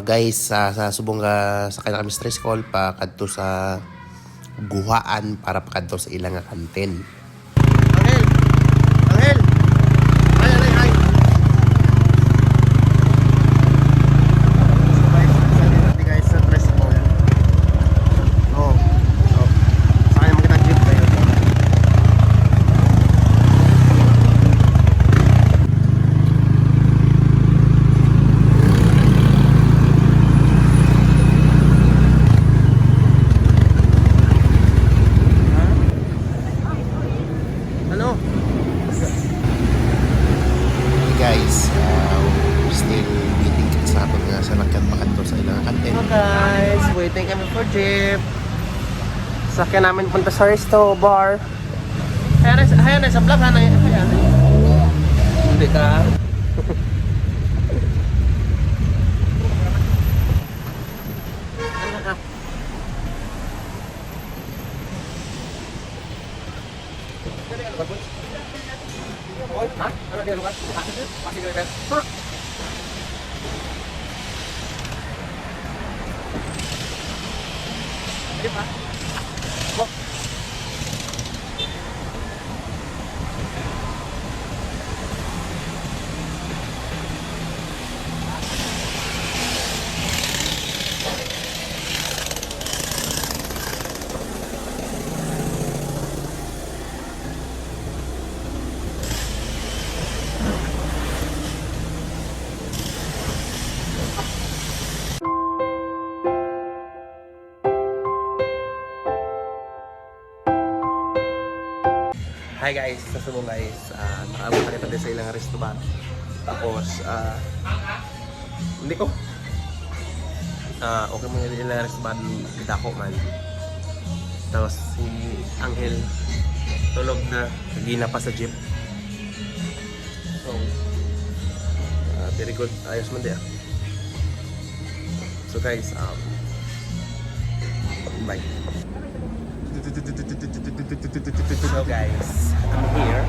guys, sa subong sa kanya kami stress call pa kadto sa guhaan para pakadto sa ilang nga kantin. Angel! Angel! Ay, ay, ay! So guys, sa stress call. Oh. Oh. Sa kanya makita jeep kayo. Guys, still waiting sa ato nga sa nagkan makadto sa ilang kantin. Hello guys, waiting kami for jeep. Sakyan namin punta sa resto bar. Ayan na sa vlog, ayan. Hindi ka. Ha? Ano dia lugar? Masih ada. Ini Pak. Kok. Hi guys, sasubong guys, nakaabot na kita sa ilang resto ba. Tapos, hindi ko okay mo yung ilang resto ba dako man. Tapos si Angel tulog na, nagina pa sa jeep. So, very good, ayos man dia. So guys, bye. So guys, I'm here.